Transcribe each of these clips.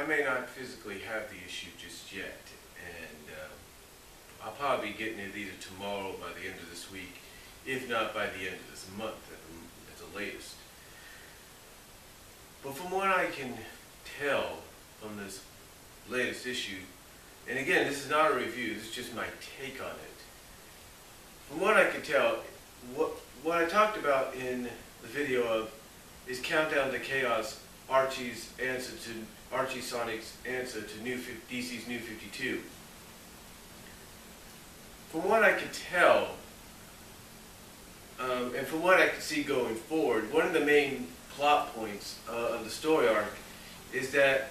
I may not physically have the issue just yet, and I'll probably be getting it either tomorrow or by the end of this week, if not by the end of this month at the latest. But from what I can tell from this latest issue, and again, this is not a review, this is just my take on it. From what I can tell, what I talked about in the video of is Countdown to Chaos, Archie Sonic's answer to DC's New 52. From what I could tell, and from what I could see going forward, one of the main plot points of the story arc is that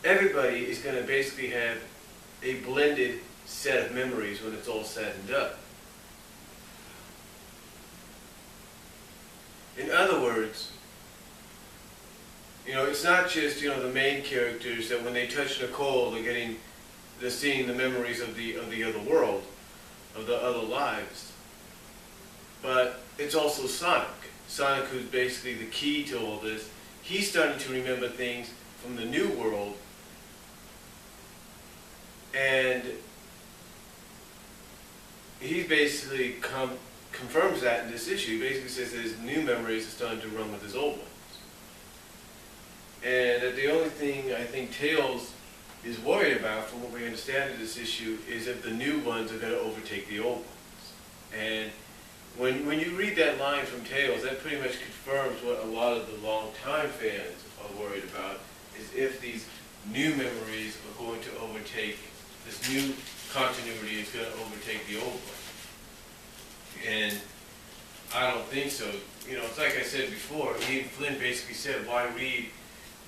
everybody is going to basically have a blended set of memories when it's all said and done. In other words, it's not just, the main characters that when they touch Nicole, they're seeing the memories of the other world, of the other lives. But it's also Sonic. Sonic, who's basically the key to all this. He's starting to remember things from the new world, and he basically confirms that in this issue. He basically says that his new memories are starting to run with his old ones. And that the only thing I think Tails is worried about, from what we understand in this issue, is if the new ones are going to overtake the old ones. And when you read that line from Tails, that pretty much confirms what a lot of the long-time fans are worried about, is if these new memories are going to overtake, this new continuity is going to overtake the old one. And I don't think so. It's like I said before, Ian Flynn basically said, why read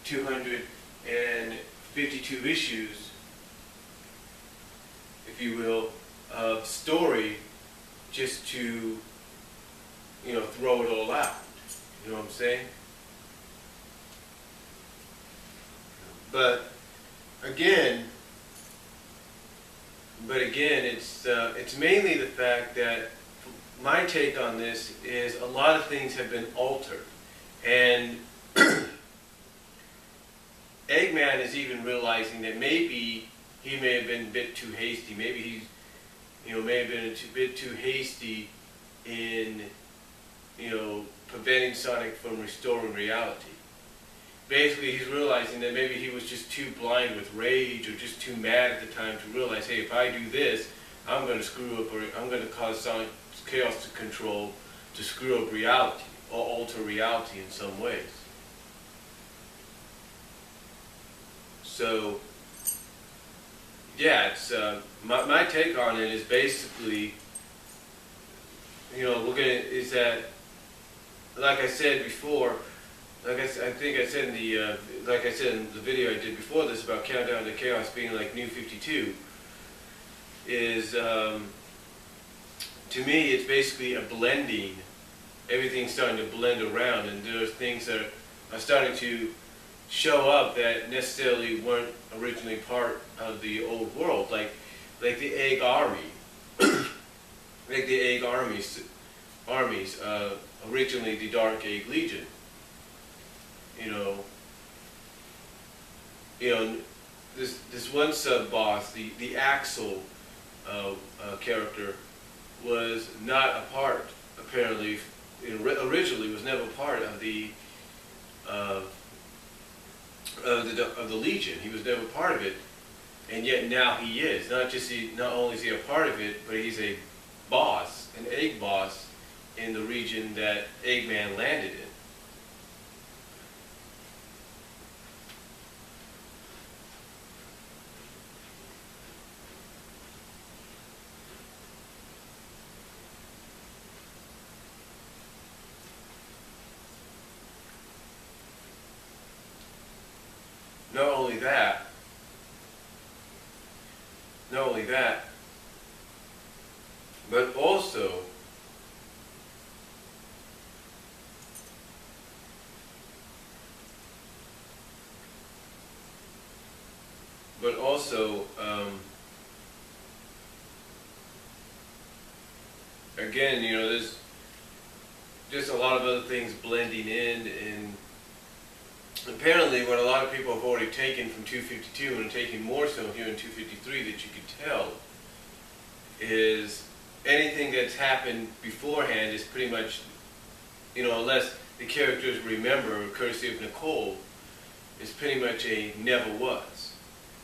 252 issues, if you will, of story just to, throw it all out. You know what I'm saying? But again, it's mainly the fact that my take on this is a lot of things have been altered, and Eggman is even realizing that maybe he may have been a bit too hasty. Maybe he's, may have been a bit too hasty in, preventing Sonic from restoring reality. Basically, he's realizing that maybe he was just too blind with rage or just too mad at the time to realize, hey, if I do this, I'm going to screw up, or I'm going to cause Sonic's chaos to control, to screw up reality, or alter reality in some ways. So, yeah, it's my take on it is basically, is that, like I said before, like I think I said in the video I did before this about Countdown to Chaos being like New 52, is to me it's basically a blending. Everything's starting to blend around, and there are things that are starting to show up that necessarily weren't originally part of the old world, like the Egg Army, like the Egg armies, originally the Dark Egg Legion. This one sub boss, the Axel character, was not a part, apparently, originally was never part of the Legion. He was never part of it, and yet now he is. Not only is he a part of it, but he's a boss, an egg boss, in the region that Eggman landed in. Not only that, but also again, there's just a lot of other things blending in, and apparently what a lot of people have already taken from 252 and are taking more so here in 253 that you could tell is anything that's happened beforehand is pretty much, unless the characters remember, courtesy of Nicole, is pretty much a never was.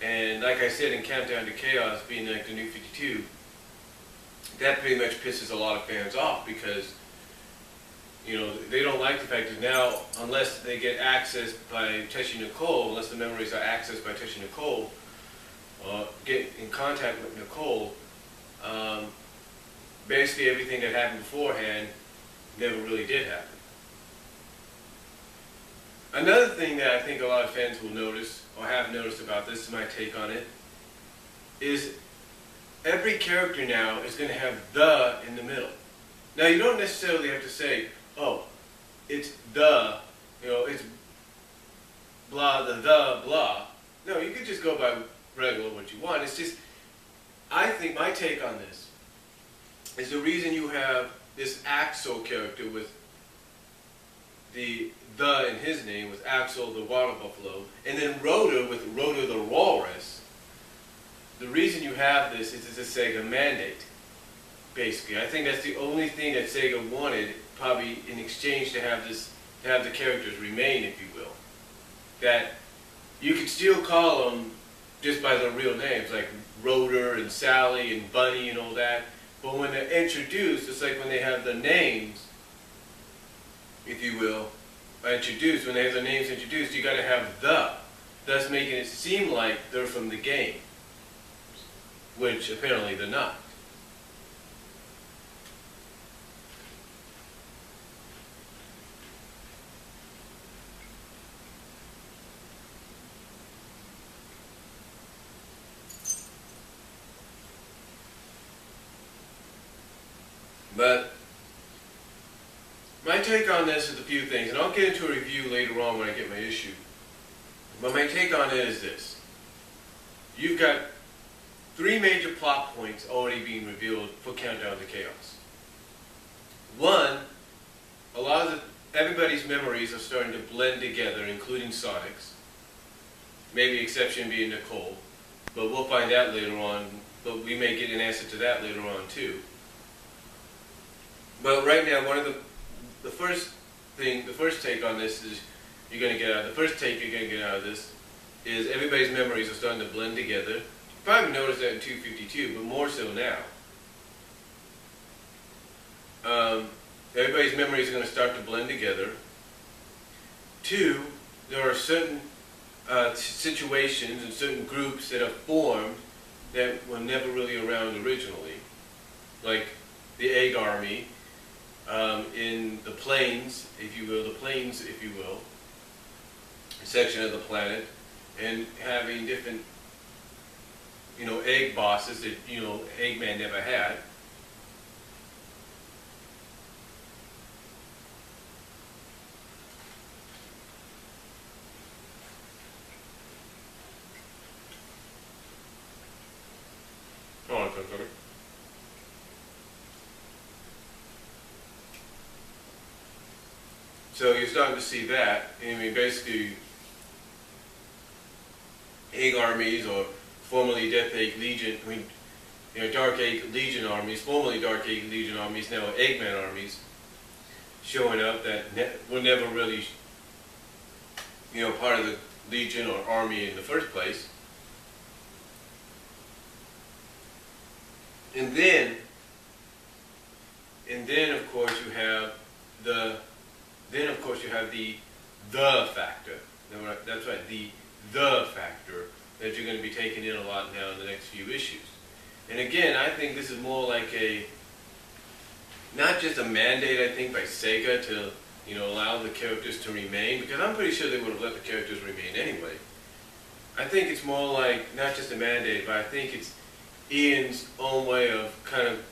And like I said in Countdown to Chaos being like the new 52, that pretty much pisses a lot of fans off because they don't like the fact that now, unless they get access by touching Nicole, unless the memories are accessed by touching Nicole, get in contact with Nicole, basically everything that happened beforehand never really did happen. Another thing that I think a lot of fans will notice, or have noticed about this, is my take on it, is every character now is going to have the in the middle. Now you don't necessarily have to say, oh, it's the, it's blah, the blah. No, you could just go by regular what you want. It's just, I think my take on this is the reason you have this Axel character with the in his name, with Axel the water buffalo, and then Rhoda with Rhoda the walrus. The reason you have this is it's a Sega mandate, basically. I think that's the only thing that Sega wanted, probably in exchange to have the characters remain, if you will. That you could still call them just by their real names, like Rhoda and Sally and Bunny and all that. But when they're introduced, it's like when they have the names, if you will, introduced. When they have their names introduced, you got to have the, thus making it seem like they're from the game, which apparently they're not. But my take on this is a few things, and I'll get into a review later on when I get my issue. But my take on it is this. You've got 3 major plot points already being revealed for Countdown to Chaos. One, a lot of everybody's memories are starting to blend together, including Sonic's. Maybe exception being Nicole. But we'll find that later on. But we may get an answer to that later on too. But right now, the first take on this is you're going to get out. The first take you're going to get out of this is everybody's memories are starting to blend together. You probably noticed that in 252, but more so now. Everybody's memories are going to start to blend together. 2, there are certain situations and certain groups that are formed that were never really around originally, like the Egg Army. In the plains, if you will, section of the planet, and having different, egg bosses that, Eggman never had. Hold on, sorry. So you're starting to see that. I mean, basically, Egg armies, or formerly Death Egg Legion, Dark Egg Legion armies, formerly Dark Egg Legion armies, now Eggman armies, showing up that were never really, part of the Legion or army in the first place. And then of course you have the factor. That's right, the factor that you're going to be taking in a lot now in the next few issues. And again, I think this is more like not just a mandate, I think, by Sega to, allow the characters to remain, because I'm pretty sure they would have let the characters remain anyway. I think it's more like, not just a mandate, but I think it's Ian's own way of kind of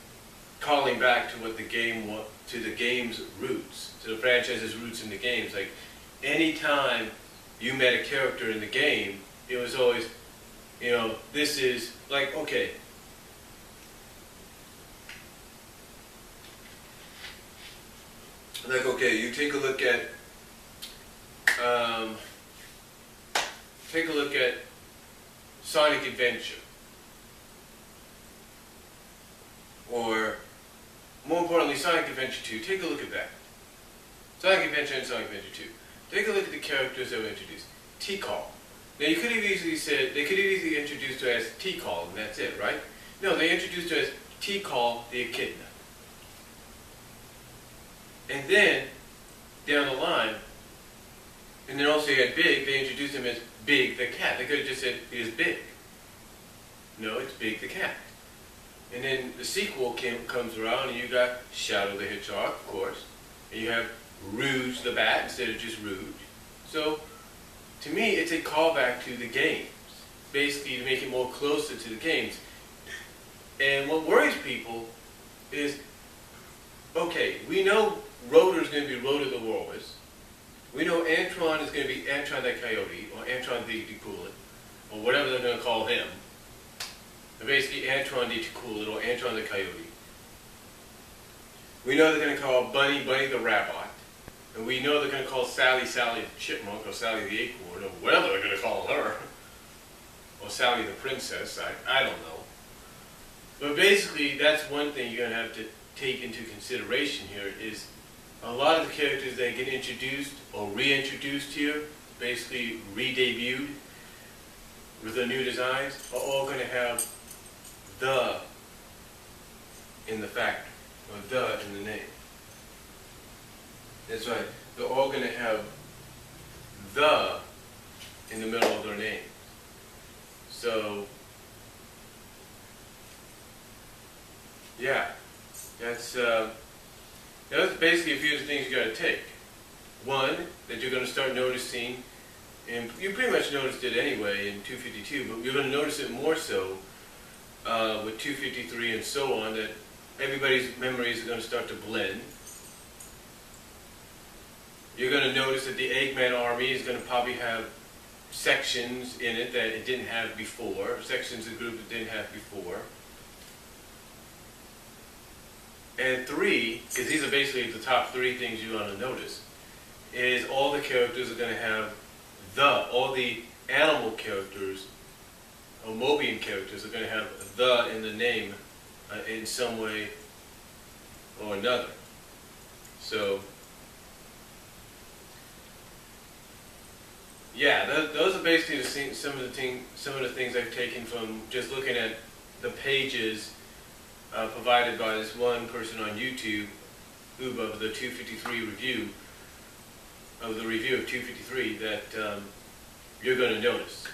calling back to what the game's roots, to the franchise's roots in the games. Like, anytime you met a character in the game, it was always, this is, like, okay. Like, okay, you take a look at, take a look at Sonic Adventure. Or, more importantly, Sonic Adventure 2. Take a look at that. Sonic Adventure and Sonic Adventure 2. Take a look at the characters that were introduced. T-Call. Now you could have easily said, they could have easily introduced her as T-Call and that's it, right? No, they introduced her as T-Call the Echidna. And then, down the line, and then also you had Big, they introduced him as Big the Cat. They could have just said, he is Big. No, it's Big the Cat. And then the sequel comes around and you got Shadow the Hedgehog, of course. And you have Rouge the Bat instead of just Rouge. So, to me, it's a callback to the games. Basically, to make it more closer to the games. And what worries people is, okay, we know Rotor is going to be Rotor the Walrus. We know Antron is going to be Antron the Coyote, or Antron the Coolant, or whatever they're going to call him. But basically, Antron the Coolant, or Antron the Coyote. We know they're going to call Bunny the Rabbit. And we know they're going to call Sally the Chipmunk, or Sally the Acorn, or whatever they're going to call her. Or Sally the Princess, I don't know. But basically, that's one thing you're going to have to take into consideration here is a lot of the characters that get introduced or reintroduced here, basically re-debuted with their new designs, are all going to have the in the factor, or the in the name. That's right, they're all going to have the in the middle of their name. So, yeah, that's basically a few of the things you got to take. One, that you're going to start noticing, and you pretty much noticed it anyway in 252, but you're going to notice it more so with 253 and so on, that everybody's memories are going to start to blend. You're going to notice that the Eggman army is going to probably have sections in it that it didn't have before, sections of the group it didn't have before. And three, because these are basically the top three things you want to notice, is all the characters are going to have all the animal characters, or Mobian characters, are going to have the in the name in some way or another. So, yeah, those are basically some of the things I've taken from just looking at the pages provided by this one person on YouTube, of the 253 review, of the review of 253, that you're going to notice.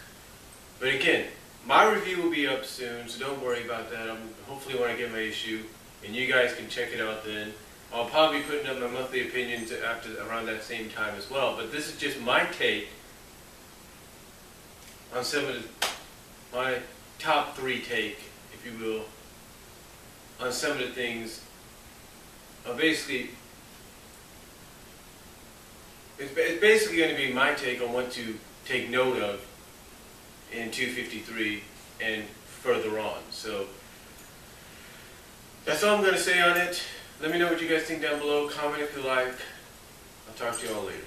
But again, my review will be up soon, so don't worry about that. Hopefully when I get my issue, and you guys can check it out then. I'll probably be putting up my monthly opinions around that same time as well. But this is just my take on my top three take, if you will, on some of the things. Basically, it's basically going to be my take on what to take note of in 253 and further on. So that's all I'm going to say on it. Let me know what you guys think down below. Comment if you like. I'll talk to you all later.